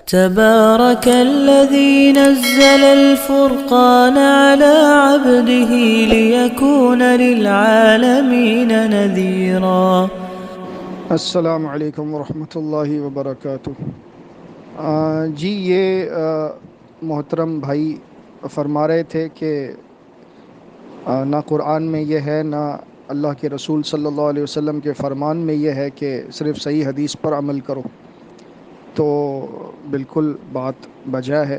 تبارك الذي نزل الفرقان على عبده ليكون للعالمين نذيرا۔ السلام علیکم ورحمۃ اللہ وبرکاتہ۔ جی یہ محترم بھائی فرما رہے تھے کہ نہ قرآن میں یہ ہے، نہ اللہ کے رسول صلی اللہ علیہ وسلم کے فرمان میں یہ ہے کہ صرف صحیح حدیث پر عمل کرو۔ تو بالکل بات بجا ہے۔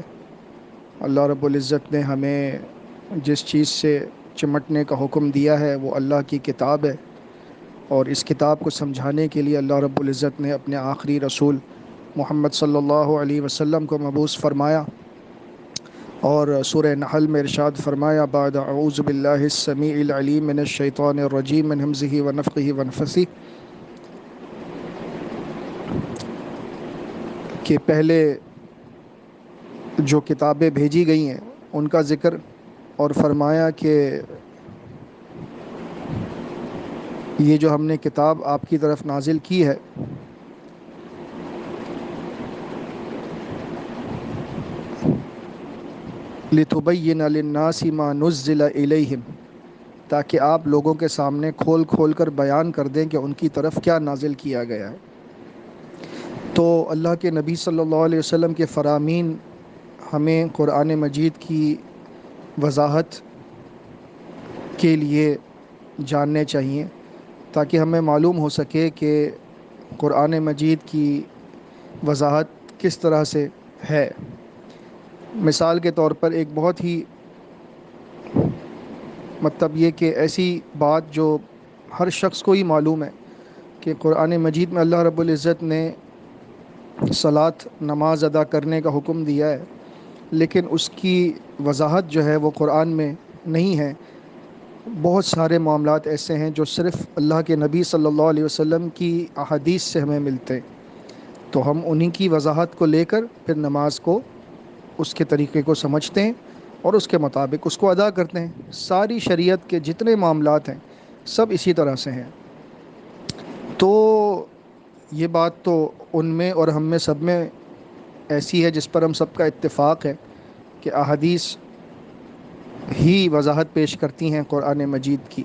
اللہ رب العزت نے ہمیں جس چیز سے چمٹنے کا حکم دیا ہے وہ اللہ کی کتاب ہے، اور اس کتاب کو سمجھانے کے لیے اللہ رب العزت نے اپنے آخری رسول محمد صلی اللہ علیہ وسلم کو مبعوث فرمایا، اور سورہ نحل میں ارشاد فرمایا بعد اعوذ باللہ السمیع العلیم من الشیطان الرجیم من ہمزہ ونفخہ ونفثہ، کہ پہلے جو کتابیں بھیجی گئی ہیں ان کا ذکر، اور فرمایا کہ یہ جو ہم نے کتاب آپ کی طرف نازل کی ہے لِتُبَيِّنَ لِلنَّاسِ مَا نُزِّلَ إِلَيْهِمْ، تاکہ آپ لوگوں کے سامنے کھول کھول کر بیان کر دیں کہ ان کی طرف کیا نازل کیا گیا ہے۔ تو اللہ کے نبی صلی اللہ علیہ وسلم کے فرامین ہمیں قرآن مجید کی وضاحت کے لیے جاننے چاہیے، تاکہ ہمیں معلوم ہو سکے کہ قرآن مجید کی وضاحت کس طرح سے ہے۔ مثال کے طور پر ایک بہت ہی مطلب یہ کہ ایسی بات جو ہر شخص کو ہی معلوم ہے کہ قرآن مجید میں اللہ رب العزت نے صلاۃ نماز ادا کرنے کا حکم دیا ہے، لیکن اس کی وضاحت جو ہے وہ قرآن میں نہیں ہے۔ بہت سارے معاملات ایسے ہیں جو صرف اللہ کے نبی صلی اللہ علیہ وسلم کی احادیث سے ہمیں ملتے ہیں، تو ہم انہی کی وضاحت کو لے کر پھر نماز کو اس کے طریقے کو سمجھتے ہیں اور اس کے مطابق اس کو ادا کرتے ہیں۔ ساری شریعت کے جتنے معاملات ہیں سب اسی طرح سے ہیں۔ تو یہ بات تو ان میں اور ہم میں سب میں ایسی ہے جس پر ہم سب کا اتفاق ہے کہ احادیث ہی وضاحت پیش کرتی ہیں قرآن مجید کی۔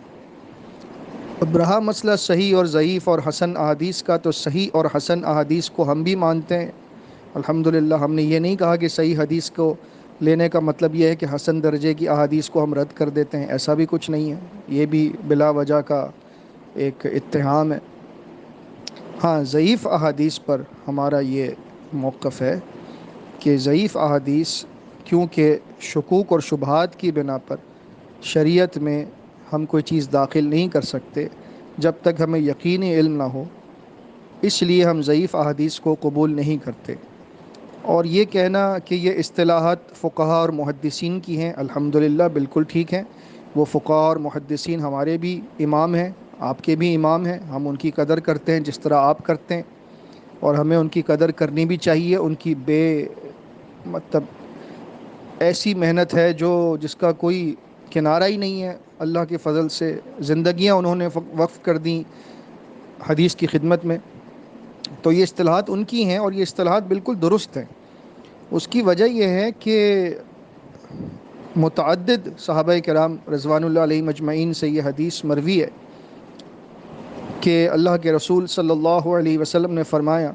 اب رہا مسئلہ صحیح اور ضعیف اور حسن احادیث کا، تو صحیح اور حسن احادیث کو ہم بھی مانتے ہیں الحمدللہ۔ ہم نے یہ نہیں کہا کہ صحیح حدیث کو لینے کا مطلب یہ ہے کہ حسن درجے کی احادیث کو ہم رد کر دیتے ہیں، ایسا بھی کچھ نہیں ہے، یہ بھی بلا وجہ کا ایک اتہام ہے۔ ہاں، ضعیف احادیث پر ہمارا یہ موقف ہے کہ ضعیف احادیث کیونکہ شکوک اور شبہات کی بنا پر شریعت میں ہم کوئی چیز داخل نہیں کر سکتے جب تک ہمیں یقینی علم نہ ہو، اس لیے ہم ضعیف احادیث کو قبول نہیں کرتے۔ اور یہ کہنا کہ یہ اصطلاحات فقہاء اور محدثین کی ہیں، الحمدللہ بالکل ٹھیک ہیں۔ وہ فقہاء اور محدثین ہمارے بھی امام ہیں، آپ کے بھی امام ہیں، ہم ان کی قدر کرتے ہیں جس طرح آپ کرتے ہیں، اور ہمیں ان کی قدر کرنی بھی چاہیے۔ ان کی مطلب ایسی محنت ہے جس کا کوئی کنارہ ہی نہیں ہے۔ اللہ کے فضل سے زندگیاں انہوں نے وقف کر دیں حدیث کی خدمت میں، تو یہ اصطلاحات ان کی ہیں اور یہ اصطلاحات بالکل درست ہیں۔ اس کی وجہ یہ ہے کہ متعدد صحابہ کرام رضوان اللہ علیہم اجمعین سے یہ حدیث مروی ہے کہ اللہ کے رسول صلی اللہ علیہ وسلم نے فرمایا،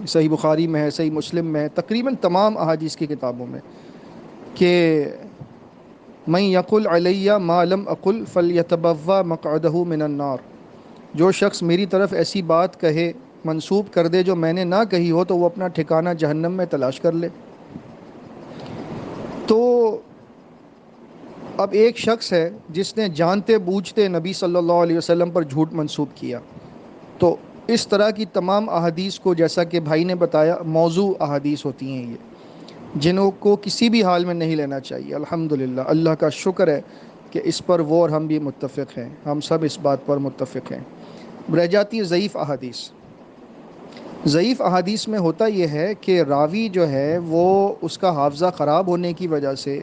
صحیح بخاری میں ہے، صحیح مسلم میں ہے، تقریباً تمام احادیث کی کتابوں میں، کہ من یقل علیہ ما لم اقل فلیتبوأ مقعدہ من النار، جو شخص میری طرف ایسی بات کہے، منسوب کر دے جو میں نے نہ کہی ہو، تو وہ اپنا ٹھکانہ جہنم میں تلاش کر لے۔ تو اب ایک شخص ہے جس نے جانتے بوجھتے نبی صلی اللہ علیہ وسلم پر جھوٹ منسوب کیا، تو اس طرح کی تمام احادیث کو، جیسا کہ بھائی نے بتایا، موضوع احادیث ہوتی ہیں یہ، جنہوں کو کسی بھی حال میں نہیں لینا چاہیے۔ الحمدللہ، اللہ کا شکر ہے کہ اس پر وہ اور ہم بھی متفق ہیں، ہم سب اس بات پر متفق ہیں۔ رہ جاتی ہے ضعیف احادیث۔ ضعیف احادیث میں ہوتا یہ ہے کہ راوی جو ہے وہ اس کا حافظہ خراب ہونے کی وجہ سے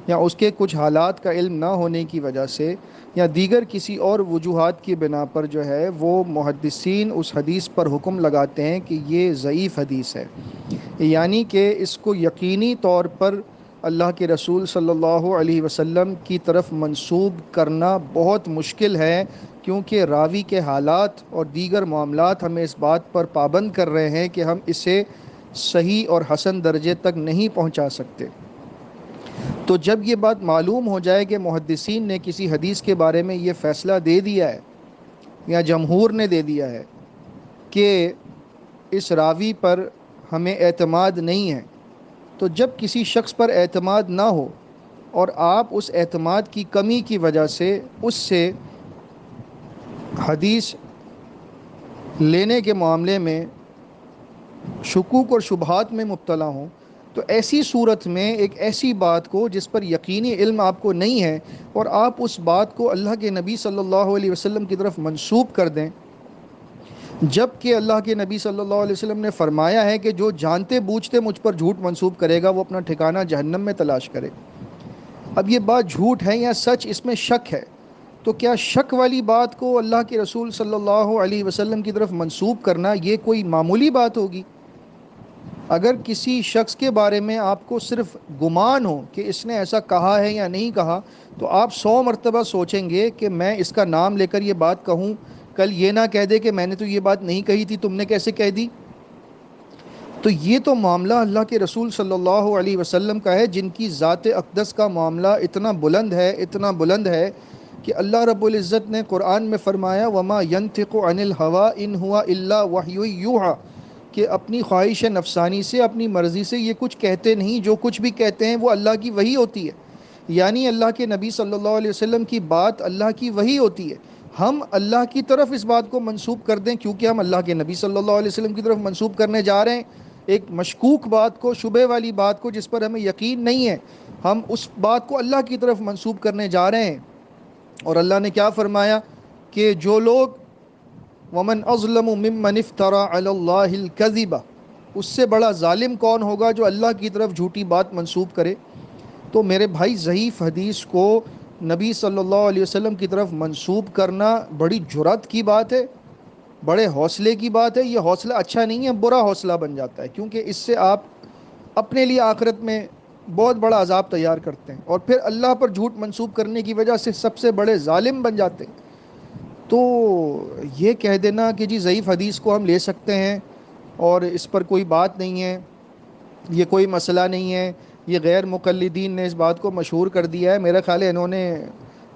یا اس کے کچھ حالات کا علم نہ ہونے کی وجہ سے یا دیگر کسی اور وجوہات کی بنا پر جو ہے وہ محدثین اس حدیث پر حکم لگاتے ہیں کہ یہ ضعیف حدیث ہے، یعنی کہ اس کو یقینی طور پر اللہ کے رسول صلی اللہ علیہ وسلم کی طرف منسوب کرنا بہت مشکل ہے، کیونکہ راوی کے حالات اور دیگر معاملات ہمیں اس بات پر پابند کر رہے ہیں کہ ہم اسے صحیح اور حسن درجے تک نہیں پہنچا سکتے۔ تو جب یہ بات معلوم ہو جائے کہ محدثین نے کسی حدیث کے بارے میں یہ فیصلہ دے دیا ہے یا جمہور نے دے دیا ہے کہ اس راوی پر ہمیں اعتماد نہیں ہے، تو جب کسی شخص پر اعتماد نہ ہو اور آپ اس اعتماد کی کمی کی وجہ سے اس سے حدیث لینے کے معاملے میں شکوک اور شبہات میں مبتلا ہوں، تو ایسی صورت میں ایک ایسی بات کو جس پر یقینی علم آپ کو نہیں ہے اور آپ اس بات کو اللہ کے نبی صلی اللہ علیہ وسلم کی طرف منسوب کر دیں، جب کہ اللہ کے نبی صلی اللہ علیہ وسلم نے فرمایا ہے کہ جو جانتے بوجھتے مجھ پر جھوٹ منسوب کرے گا وہ اپنا ٹھکانہ جہنم میں تلاش کرے۔ اب یہ بات جھوٹ ہے یا سچ، اس میں شک ہے، تو کیا شک والی بات کو اللہ کے رسول صلی اللہ علیہ وسلم کی طرف منسوب کرنا یہ کوئی معمولی بات ہوگی؟ اگر کسی شخص کے بارے میں آپ کو صرف گمان ہو کہ اس نے ایسا کہا ہے یا نہیں کہا، تو آپ 100 مرتبہ سوچیں گے کہ میں اس کا نام لے کر یہ بات کہوں، کل یہ نہ کہہ دے کہ میں نے تو یہ بات نہیں کہی تھی، تم نے کیسے کہہ دی؟ تو یہ تو معاملہ اللہ کے رسول صلی اللہ علیہ وسلم کا ہے، جن کی ذات اقدس کا معاملہ اتنا بلند ہے، اتنا بلند ہے کہ اللہ رب العزت نے قرآن میں فرمایا وما ينطق عن الهوى ان هو الا وحی یوحی، کہ اپنی خواہش نفسانی سے، اپنی مرضی سے یہ کچھ کہتے نہیں، جو کچھ بھی کہتے ہیں وہ اللہ کی وحی ہوتی ہے، یعنی اللہ کے نبی صلی اللہ علیہ وسلم کی بات اللہ کی وحی ہوتی ہے۔ ہم اللہ کی طرف اس بات کو منسوب کر دیں کیونکہ ہم اللہ کے نبی صلی اللہ علیہ وسلم کی طرف منسوب کرنے جا رہے ہیں، ایک مشکوک بات کو، شبہ والی بات کو جس پر ہمیں یقین نہیں ہے، ہم اس بات کو اللہ کی طرف منسوب کرنے جا رہے ہیں۔ اور اللہ نے کیا فرمایا کہ جو لوگ ومن اظلم ممن افترى علی اللہ الکذب، اس سے بڑا ظالم کون ہوگا جو اللہ کی طرف جھوٹی بات منسوب کرے؟ تو میرے بھائی ضعیف حدیث کو نبی صلی اللہ علیہ وسلم کی طرف منسوب کرنا بڑی جرأت کی بات ہے، بڑے حوصلے کی بات ہے۔ یہ حوصلہ اچھا نہیں ہے، برا حوصلہ بن جاتا ہے، کیونکہ اس سے آپ اپنے لیے آخرت میں بہت بڑا عذاب تیار کرتے ہیں اور پھر اللہ پر جھوٹ منسوب کرنے کی وجہ سے سب سے بڑے ظالم بن جاتے ہیں۔ تو یہ کہہ دینا کہ جی ضعیف حدیث کو ہم لے سکتے ہیں اور اس پر کوئی بات نہیں ہے، یہ کوئی مسئلہ نہیں ہے، یہ غیر مقلدین نے اس بات کو مشہور کر دیا ہے، میرا خیال ہے انہوں نے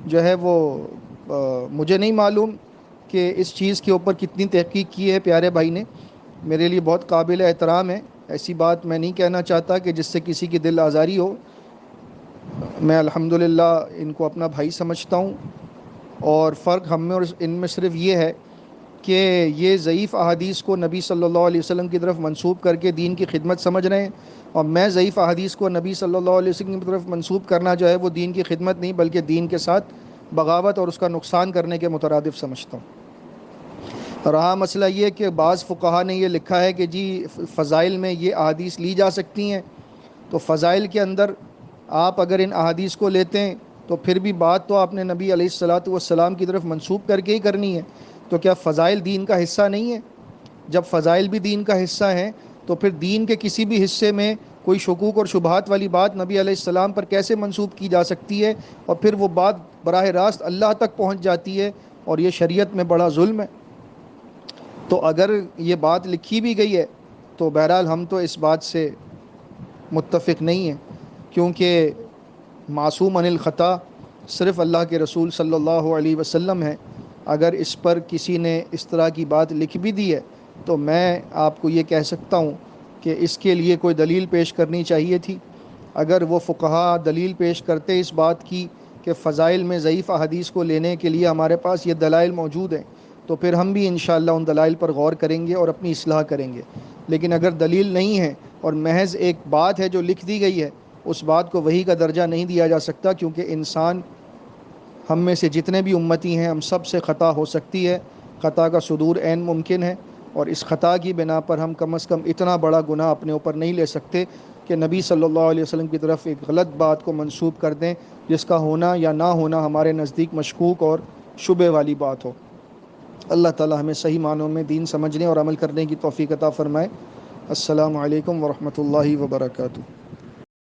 جو ہے وہ مجھے نہیں معلوم کہ اس چیز کے اوپر کتنی تحقیق کی ہے پیارے بھائی نے، میرے لیے بہت قابل احترام ہے، ایسی بات میں نہیں کہنا چاہتا کہ جس سے کسی کی دل آزاری ہو۔ میں الحمدللہ ان کو اپنا بھائی سمجھتا ہوں، اور فرق ہم میں اور ان میں صرف یہ ہے کہ یہ ضعیف احادیث کو نبی صلی اللہ علیہ وسلم کی طرف منسوب کر کے دین کی خدمت سمجھ رہے ہیں، اور میں ضعیف احادیث کو نبی صلی اللہ علیہ وسلم کی طرف منسوب کرنا جو ہے وہ دین کی خدمت نہیں بلکہ دین کے ساتھ بغاوت اور اس کا نقصان کرنے کے مترادف سمجھتا ہوں۔ رہا مسئلہ یہ کہ بعض فقہا نے یہ لکھا ہے کہ جی فضائل میں یہ احادیث لی جا سکتی ہیں، تو فضائل کے اندر آپ اگر ان احادیث کو لیتے ہیں تو پھر بھی بات تو آپ نے نبی علیہ الصلاۃ والسلام کی طرف منسوب کر کے ہی کرنی ہے، تو کیا فضائل دین کا حصہ نہیں ہے؟ جب فضائل بھی دین کا حصہ ہیں تو پھر دین کے کسی بھی حصے میں کوئی شکوک اور شبہات والی بات نبی علیہ السلام پر کیسے منسوب کی جا سکتی ہے، اور پھر وہ بات براہ راست اللہ تک پہنچ جاتی ہے، اور یہ شریعت میں بڑا ظلم ہے۔ تو اگر یہ بات لکھی بھی گئی ہے تو بہرحال ہم تو اس بات سے متفق نہیں ہیں، کیونکہ معصوم عن الخطا صرف اللہ کے رسول صلی اللہ علیہ وسلم ہے۔ اگر اس پر کسی نے اس طرح کی بات لکھ بھی دی ہے تو میں آپ کو یہ کہہ سکتا ہوں کہ اس کے لیے کوئی دلیل پیش کرنی چاہیے تھی۔ اگر وہ فقہا دلیل پیش کرتے اس بات کی کہ فضائل میں ضعیف احادیث کو لینے کے لیے ہمارے پاس یہ دلائل موجود ہیں، تو پھر ہم بھی انشاءاللہ ان دلائل پر غور کریں گے اور اپنی اصلاح کریں گے، لیکن اگر دلیل نہیں ہے اور محض ایک بات ہے جو لکھ دی گئی ہے، اس بات کو وحی کا درجہ نہیں دیا جا سکتا، کیونکہ انسان ہم میں سے جتنے بھی امتی ہیں ہم سب سے خطا ہو سکتی ہے، خطا کا صدور عین ممکن ہے، اور اس خطا کی بنا پر ہم کم از کم اتنا بڑا گناہ اپنے اوپر نہیں لے سکتے کہ نبی صلی اللہ علیہ وسلم کی طرف ایک غلط بات کو منسوب کر دیں جس کا ہونا یا نہ ہونا ہمارے نزدیک مشکوک اور شبہ والی بات ہو۔ اللہ تعالی ہمیں صحیح معنوں میں دین سمجھنے اور عمل کرنے کی توفیق عطا فرمائے۔ السلام علیکم ورحمۃ اللہ وبرکاتہ۔